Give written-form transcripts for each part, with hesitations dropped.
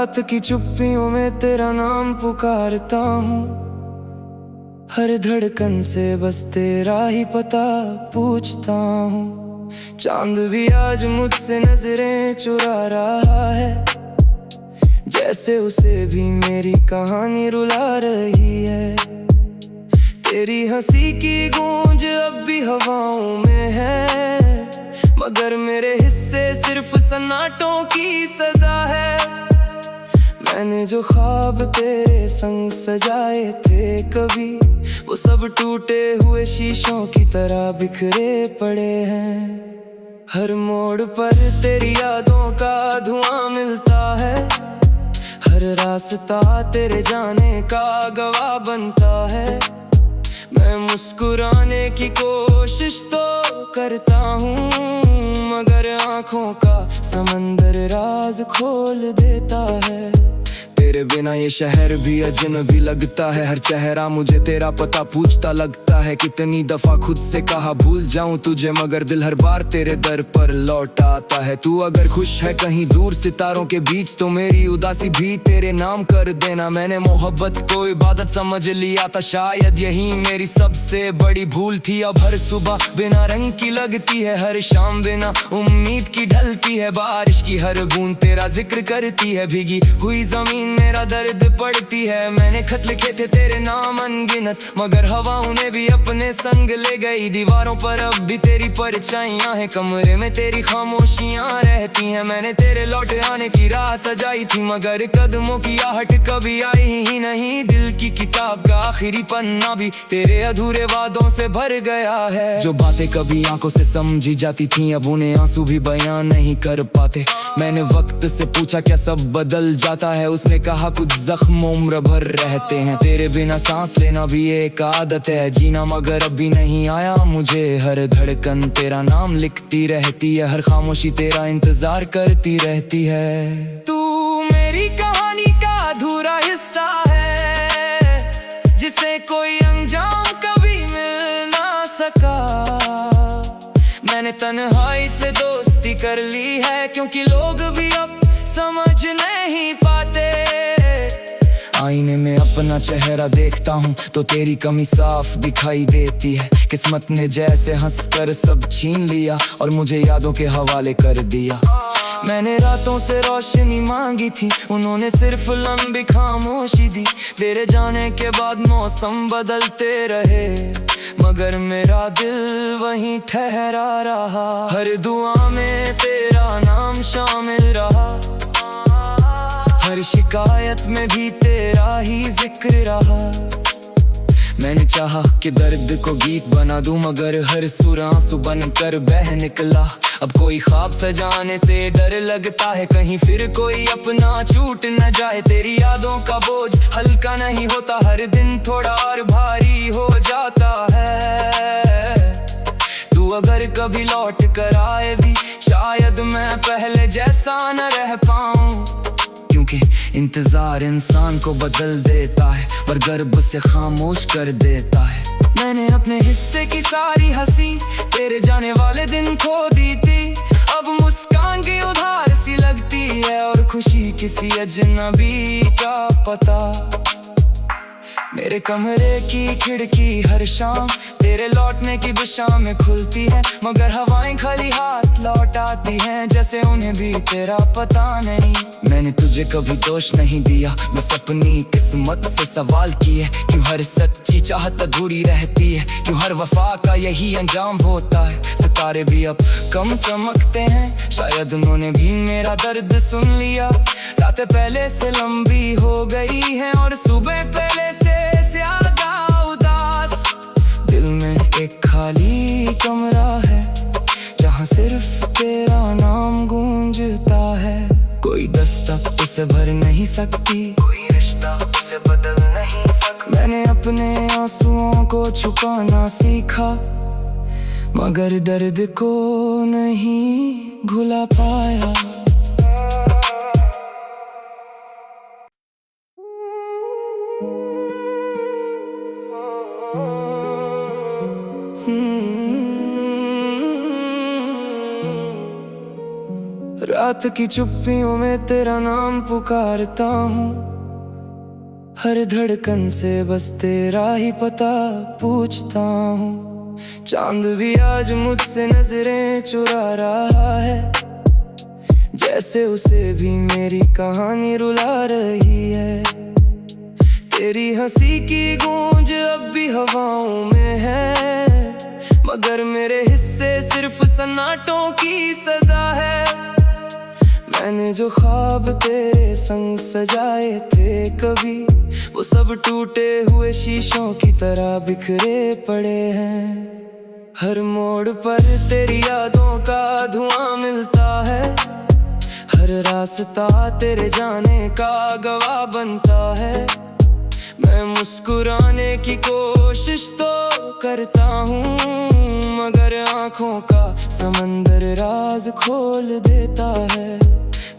रात की चुप्पियों में तेरा नाम पुकारता हूँ, हर धड़कन से बस तेरा ही पता पूछता हूँ। चांद भी आज मुझसे नजरें चुरा रहा है, जैसे उसे भी मेरी कहानी रुला रही है। तेरी हंसी की गूंज अब भी हवाओं में है, मगर मेरे हिस्से सिर्फ सन्नाटों की सजा है। मैंने जो ख्वाब तेरे संग सजाए थे कभी, वो सब टूटे हुए शीशों की तरह बिखरे पड़े हैं। हर मोड़ पर तेरी यादों का धुआं मिलता है, हर रास्ता तेरे जाने का गवाह बनता है। मैं मुस्कुराने की कोशिश तो करता हूँ, मगर आँखों का समंदर राज खोल देता है। तेरे बिना ये शहर भी अजनबी लगता है, हर चेहरा मुझे तेरा पता पूछता लगता है। कितनी दफा खुद से कहा भूल जाऊं तुझे, मगर दिल हर बार तेरे दर पर लौट आता है। तू अगर खुश है कहीं दूर सितारों के बीच, तो मेरी उदासी भी तेरे नाम कर देना। मैंने मोहब्बत को इबादत समझ लिया था, शायद यही मेरी सबसे बड़ी भूल थी। अब हर सुबह बिना रंग की लगती है, हर शाम बिना उम्मीद की ढलती है। बारिश की हर बूंद तेरा जिक्र करती है, भीगी हुई जमीन मेरा दर्द पड़ती है। मैंने खत लिखे थे तेरे नाम अनगिनत, मगर हवाओं ने भी अपने संग ले गई। दीवारों पर अब भी तेरी परछाइयां हैं, कमरे में तेरी खामोशियां रहती हैं। मैंने तेरे लौट आने की राह सजाई थी, मगर कदमों की आहट कभी आई ही नहीं। दिल की किताब का आखिरी पन्ना भी तेरे अधूरे वादों से भर गया है। जो बातें कभी आंखों से समझी जाती थी, अब उन्हें आंसू भी बयान नहीं कर पाते। मैंने वक्त से पूछा क्या सब बदल जाता है, उसने कहा कुछ जख्म उम्र भर रहते हैं। तेरे बिना सांस लेना भी एक आदत है, जीना मगर अभी नहीं आया मुझे। हर धड़कन तेरा नाम लिखती रहती है, हर खामोशी तेरा इंतजार करती रहती है। तू मेरी कहानी का अधूरा हिस्सा है, जिसे कोई अंजाम कभी मिल ना सका। मैंने तन्हाई से दोस्ती कर ली है, क्योंकि लोग भी अब समझ नहीं पाते। आईने में अपना चेहरा देखता हूँ तो तेरी कमी साफ दिखाई देती है। किस्मत ने जैसे हंसकर सब छीन लिया और मुझे यादों के हवाले कर दिया। मैंने रातों से रोशनी मांगी थी, उन्होंने सिर्फ लंबी खामोशी दी। तेरे जाने के बाद मौसम बदलते रहे, मगर मेरा दिल वहीं ठहरा रहा। हर दुआ में तेरा नाम शामिल रहा, हर शिकायत में भी तेरा ही जिक्र रहा। मैंने चाहा कि दर्द को गीत बना दूं, मगर हर सुर आंसू बनकर बह निकला। अब कोई ख्वाब सजाने से डर लगता है, कहीं फिर कोई अपना छूट न जाए। तेरी यादों का बोझ हल्का नहीं होता, हर दिन थोड़ा और भारी हो जाता है। तू अगर कभी लौट कर आए भी, शायद मैं पहले जैसा न रह पाऊं, क्योंकि इंतजार इंसान को बदल देता है, पर गर्ब से खामोश कर देता है। मैंने अपने हिस्से की सारी हंसी तेरे जाने वाले दिन खो दी थी। अब मुस्कान की उधार सी लगती है, और खुशी किसी अजनबी का पता। मेरे कमरे की खिड़की हर शाम तेरे लौटने की दिशा में खुलती है, मगर हवाएं खाली हाथ लौट आती हैं, जैसे उन्हें भी तेरा पता नहीं। मैंने तुझे कभी दोष नहीं दिया, बस अपनी किस्मत से सवाल किए। क्यों हर सच्ची चाहत अधूरी रहती है, क्यों हर वफा का यही अंजाम होता है। सितारे भी अब कम चमकते हैं, शायद उन्होंने भी मेरा दर्द सुन लिया। रातें पहले से लंबी हो गई हैं, और सुबह पहले से ज्यादा उदास। दिल में एक खाली कमरा है, जहाँ सिर्फ तेरा नाम गूंजता है। कोई दस्तक उसे भर नहीं सकती, कोई रिश्ता उसे बदल नहीं सकता। मैंने अपने आंसुओं को छुपाना सीखा, मगर दर्द को नहीं भुला पाया। रात की चुप्पियों में तेरा नाम पुकारता हूँ, हर धड़कन से बस तेरा ही पता पूछता हूँ। चांद भी आज मुझसे नजरें चुरा रहा है, जैसे उसे भी मेरी कहानी रुला रही है। तेरी हंसी की गूंज अब भी हवाओं में है, मगर मेरे हिस्से सिर्फ सन्नाटों की सजा है। मैंने जो ख्वाब तेरे संग सजाए थे कभी, वो सब टूटे हुए शीशों की तरह बिखरे पड़े हैं। हर मोड़ पर तेरी यादों का धुआं मिलता है, हर रास्ता तेरे जाने का गवाह बनता है। मैं मुस्कुराने की कोशिश तो करता हूँ, मगर आँखों का समंदर राज खोल देता है।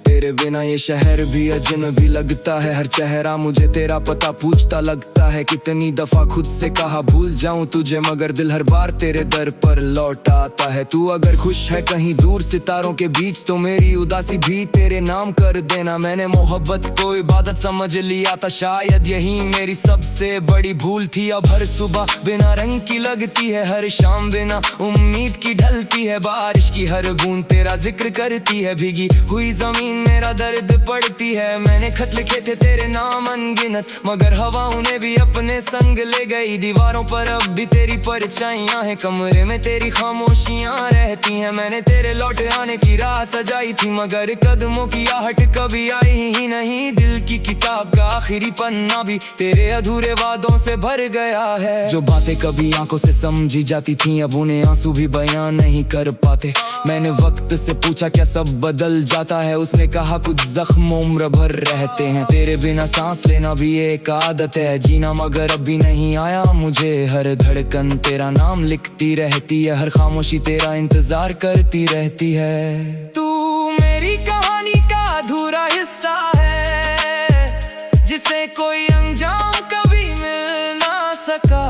तेरे बिना ये शहर भी अजनबी लगता है, हर चेहरा मुझे तेरा पता पूछता लगता है। कितनी दफा खुद से कहा भूल जाऊं तुझे, मगर दिल हर बार तेरे दर पर लौट आता है। तू अगर खुश है कहीं दूर सितारों के बीच, तो मेरी उदासी भी तेरे नाम कर देना। मैंने मोहब्बत को इबादत समझ लिया था, शायद यही मेरी सबसे बड़ी भूल थी। अब हर सुबह बिना रंग की लगती है, हर शाम बिना उम्मीद की ढलती है। बारिश की हर बूंद तेरा जिक्र करती है, भीगी हुई जमीन मेरा दर्द पड़ती है। मैंने खत लिखे थे तेरे नाम अनगिनत, मगर हवा उन्हें भी अपने संग ले गई। दीवारों पर अब भी तेरी परछाइयां हैं, कमरे में तेरी खामोशियां रहती हैं। मैंने तेरे लौट आने की राह सजाई थी, मगर कदमों की आहट कभी आई ही नहीं। दिल की किताब का आखिरी पन्ना भी तेरे अधूरे वादों से भर गया है। जो बातें कभी आंखों से समझी जाती थी, अब उन्हें आंसू भी बयान नहीं कर पाते। मैंने वक्त से पूछा क्या सब बदल जाता है, उसने कहा कुछ जख्म उम्र भर रहते हैं। तेरे बिना सांस लेना भी एक आदत है, जीना मगर अभी नहीं आया मुझे। हर धड़कन तेरा नाम लिखती रहती है, हर खामोशी तेरा इंतजार करती रहती है। तू मेरी कहानी का अधूरा हिस्सा है, जिसे कोई अंजाम कभी मिल ना सका।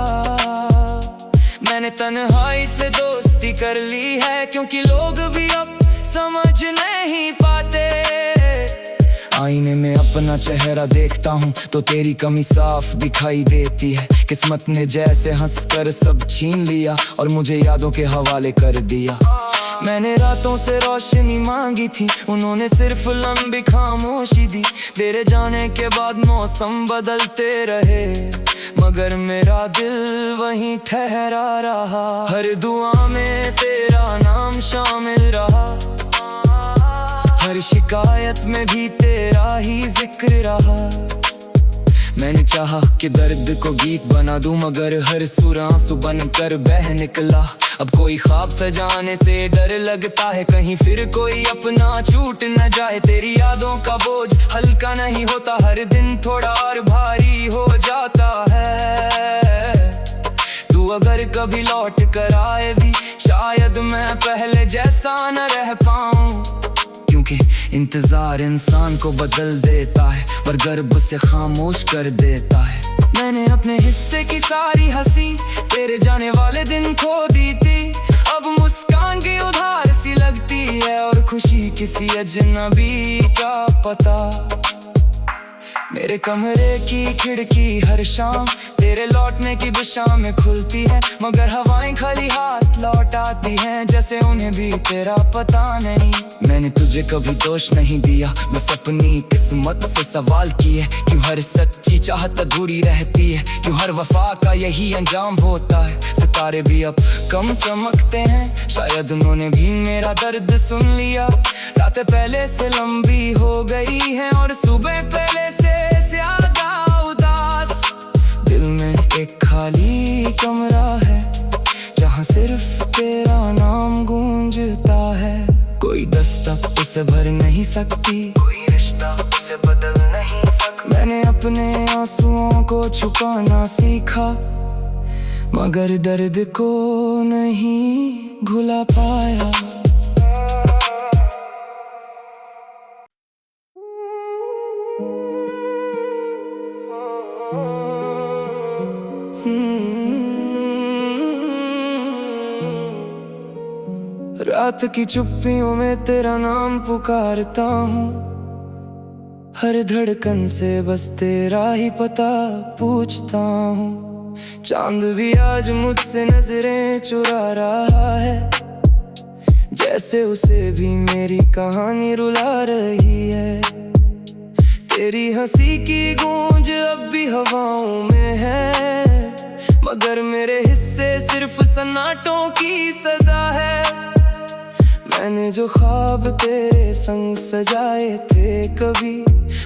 मैंने तन्हाई से दोस्ती कर ली है, क्योंकि लोग भी अब समझ नहीं पाते। आईने में अपना चेहरा देखता हूँ तो तेरी कमी साफ दिखाई देती है। किस्मत ने जैसे हंसकर सब छीन लिया और मुझे यादों के हवाले कर दिया। मैंने रातों से रोशनी मांगी थी, उन्होंने सिर्फ लंबी खामोशी दी। तेरे जाने के बाद मौसम बदलते रहे, मगर मेरा दिल वहीं ठहरा रहा। हर दुआ में तेरा नाम शामिल रहा, हर शिकायत में भी तेरा ही जिक्र रहा। मैंने चाहा कि दर्द को गीत बना दूं, मगर हर सुर आंसू बनकर बह निकला। अब कोई ख्वाब सजाने से डर लगता है, कहीं फिर कोई अपना छूट न जाए। तेरी यादों का बोझ हल्का नहीं होता, हर दिन थोड़ा और भारी हो जाता है। तू अगर कभी लौट कर आए भी, शायद मैं पहले जैसा न रह पाऊं, क्योंकि इंतजार इंसान को बदल देता है, पर गर्ब से खामोश कर देता है। मैंने अपने हिस्से की सारी हंसी तेरे जाने वाले दिन खो दी थी। अब मुस्कान की उधार सी लगती है, और खुशी किसी अजनबी का पता। मेरे कमरे की खिड़की हर शाम तेरे लौटने की दिशा में खुलती है, मगर हवाएं खाली हाथ लौट आती हैं, जैसे उन्हें भी तेरा पता नहीं। मैंने तुझे कभी दोष नहीं दिया, बस अपनी किस्मत से सवाल किए। क्यों हर सच्ची चाहत अधूरी रहती है, क्यों हर वफा का यही अंजाम होता है। सितारे भी अब कम चमकते हैं, शायद उन्होंने भी मेरा दर्द सुन लिया। रातें पहले से लंबी हो गई हैं, और सुबह पहले से ज्यादा उदास। दिल में एक खाली कमरा है, जहाँ सिर्फ तेरा नाम गूंजता है। कोई दस्तक उसे भर नहीं सकती, कोई रिश्ता उसे बदल नहीं सकता। मैंने अपने आंसुओं को छुपाना सीखा, मगर दर्द को नहीं भुला पाया। रात की चुप्पियों में तेरा नाम पुकारता हूँ, हर धड़कन से बस तेरा ही पता पूछता हूँ। चांद भी आज मुझसे नजरें चुरा रहा है, जैसे उसे भी मेरी कहानी रुला रही है। तेरी हंसी की गूंज अब भी हवाओं में है, मगर मेरे हिस्से सिर्फ सन्नाटों की सजा है। मैंने जो ख्वाब तेरे संग सजाए थे कभी,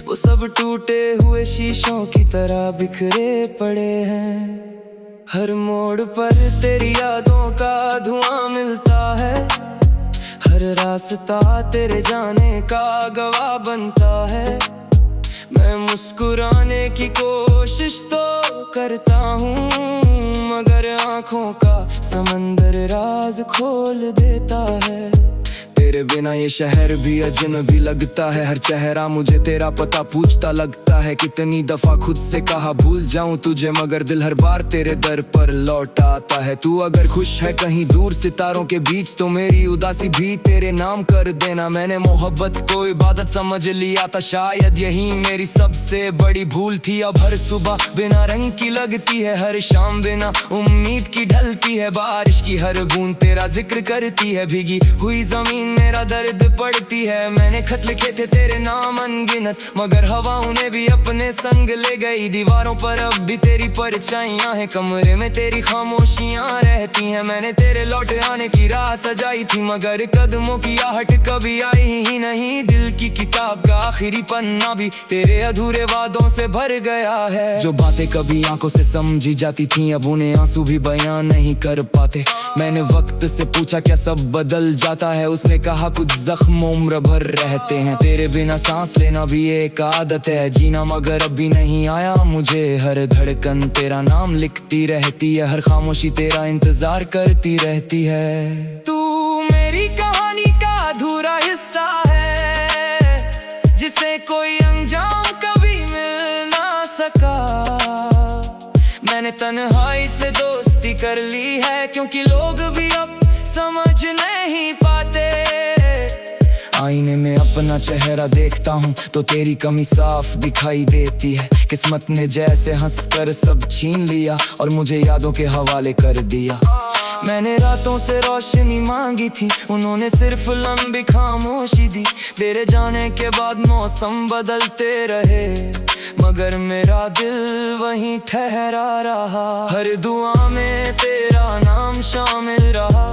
वो सब टूटे हुए शीशों की तरह बिखरे पड़े हैं। हर मोड़ पर तेरी यादों का धुआं मिलता है, हर रास्ता तेरे जाने का गवाह बनता है। मैं मुस्कुराने की कोशिश तो करता हूँ, मगर आँखों का समंदर राज खोल देता है। तेरे बिना ये शहर भी अजनबी लगता है, हर चेहरा मुझे तेरा पता पूछता लगता है। कितनी दफा खुद से कहा भूल जाऊं तुझे, मगर दिल हर बार तेरे दर पर लौट आता है। तू अगर खुश है कहीं दूर सितारों के बीच, तो मेरी उदासी भी तेरे नाम कर देना। मैंने मोहब्बत को इबादत समझ लिया था, शायद यही मेरी सबसे बड़ी भूल थी। अब हर सुबह बिना रंग की लगती है, हर शाम बिना उम्मीद की ढलती है। बारिश की हर बूंद तेरा जिक्र करती है, भीगी हुई जमीन मेरा दर्द पड़ती है। मैंने खत लिखे थे तेरे नाम अनगिनत, मगर हवा उन्हें भी अपने संग ले गई। दीवारों पर अब भी तेरी परछाइयां हैं, कमरे में तेरी खामोशियां रहती हैं। मैंने तेरे लौट आने की राह सजाई थी, मगर कदमों की आहट कभी आई ही नहीं। दिल की किताब का आखिरी पन्ना भी तेरे अधूरे वादों से भर गया है। जो बातें कभी आंखों से समझी जाती थी, अब उन्हें आंसू भी बयान नहीं कर पाते। मैंने वक्त से पूछा क्या सब बदल जाता है, उसने कहा कुछ जख्म उम्र भर रहते हैं। तेरे बिना सांस लेना भी एक आदत है, जीना मगर अभी नहीं आया मुझे। हर धड़कन तेरा नाम लिखती रहती है, हर खामोशी तेरा इंतजार करती रहती है। तू मेरी कहानी का अधूरा हिस्सा है, जिसे कोई अंजाम कभी मिल ना सका। मैंने तन्हाई से दोस्ती कर ली है, क्योंकि लोग भी अब समझ नहीं पाते। आईने में अपना चेहरा देखता हूँ तो तेरी कमी साफ दिखाई देती है। किस्मत ने जैसे हंसकर सब छीन लिया और मुझे यादों के हवाले कर दिया। मैंने रातों से रोशनी मांगी थी, उन्होंने सिर्फ लंबी खामोशी दी। तेरे जाने के बाद मौसम बदलते रहे, मगर मेरा दिल वहीं ठहरा रहा। हर दुआ में तेरा नाम शामिल रहा,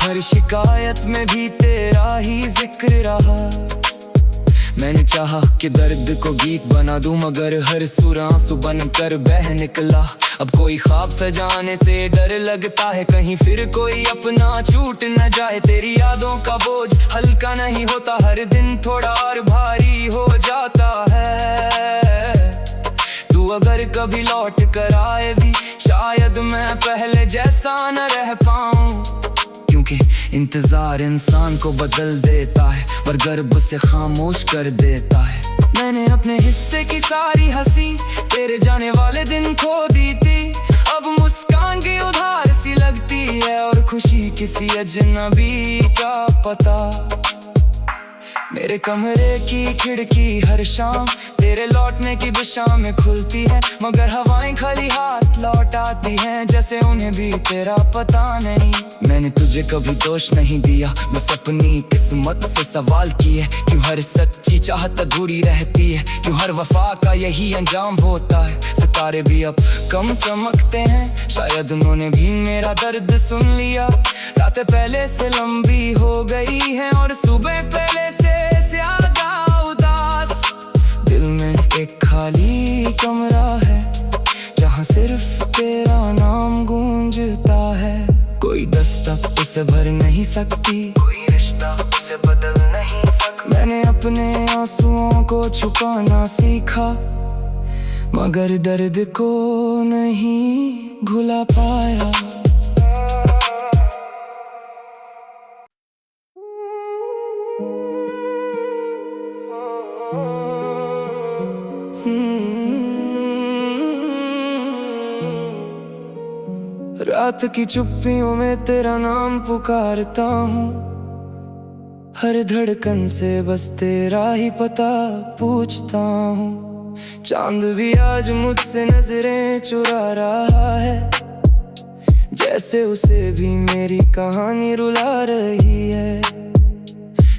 हर शिकायत में भी तेरा ही जिक्र रहा। मैंने चाहा कि दर्द को गीत बना दूं, मगर हर सुर आंसू बनकर बह निकला। अब कोई ख्वाब सजाने से डर लगता है, कहीं फिर कोई अपना छूट न जाए। तेरी यादों का बोझ हल्का नहीं होता, हर दिन थोड़ा और भारी हो जाता है। तू अगर कभी लौट कर आए भी, शायद मैं पहले जैसा न रह पाऊं, क्योंकि इंतजार इंसान को बदल देता है, पर गर्ब से खामोश कर देता है। मैंने अपने हिस्से की सारी हंसी तेरे जाने वाले दिन खो दी थी। अब मुस्कान की उधार सी लगती है, और खुशी किसी अजनबी का पता। मेरे कमरे की खिड़की हर शाम तेरे लौटने की दिशा में खुलती है, मगर हवाएं खाली हाथ लौट आती हैं, जैसे उन्हें भी तेरा पता नहीं। मैंने तुझे कभी दोष नहीं दिया, बस अपनी किस्मत से सवाल किए। क्यों हर सच्ची चाहत अधूरी रहती है, क्यों हर वफा का यही अंजाम होता है। सितारे भी अब कम चमकते हैं, शायद उन्होंने भी मेरा दर्द सुन लिया। रातें पहले से लंबी हो गई हैं, और सुबह पहले से ज्यादा उदास। दिल में एक खाली कमरा है, जहाँ सिर्फ तेरा नाम गूंजता है। कोई दस्तक उसे भर नहीं सकती, कोई रिश्ता उसे बदल नहीं सकता। मैंने अपने आंसुओं को छुपाना सीखा, मगर दर्द को नहीं भुला पाया। रात की चुप्पियों में तेरा नाम पुकारता हूँ, हर धड़कन से बस तेरा ही पता पूछता हूँ। चांद भी आज मुझसे नजरें चुरा रहा है, जैसे उसे भी मेरी कहानी रुला रही है।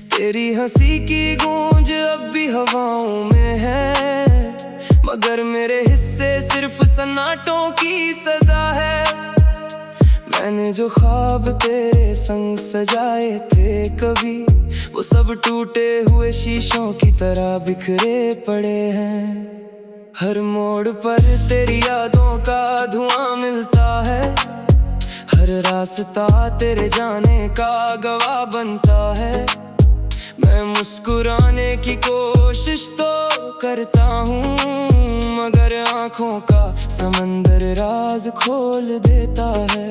तेरी हंसी की गूंज अब भी हवाओं में है, मगर मेरे हिस्से सिर्फ सन्नाटों की सजा है। मैंने जो ख्वाब तेरे संग सजाए थे कभी, वो सब टूटे हुए शीशों की तरह बिखरे पड़े हैं। हर मोड़ पर तेरी यादों का धुआं मिलता है, हर रास्ता तेरे जाने का गवाह बनता है। मैं मुस्कुराने की कोशिश तो करता हूँ, मगर आँखों का समंदर राज खोल देता है।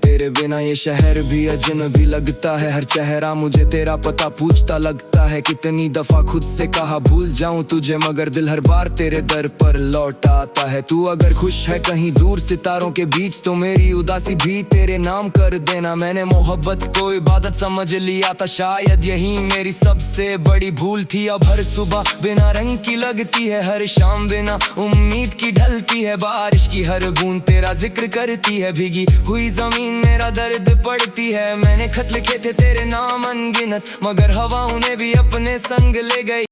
तेरे बिना ये शहर भी अजनबी लगता है, हर चेहरा मुझे तेरा पता पूछता लगता है। कितनी दफा खुद से कहा भूल जाऊं तुझे, मगर दिल हर बार तेरे दर पर लौट आता है। तू अगर खुश है कहीं दूर सितारों के बीच, तो मेरी उदासी भी तेरे नाम कर देना। मैंने मोहब्बत को इबादत समझ लिया था, शायद यही मेरी सबसे बड़ी भूल थी। अब हर सुबह बिना रंग की लगती है, हर शाम बिना उम्मीद की ढलती है। बारिश की हर बूंद तेरा जिक्र करती है, भीगी हुई जमीन मेरा दर्द पड़ती है। मैंने खत लिखे थे तेरे नाम अनगिनत, मगर हवाओं ने भी अपने संग ले गई।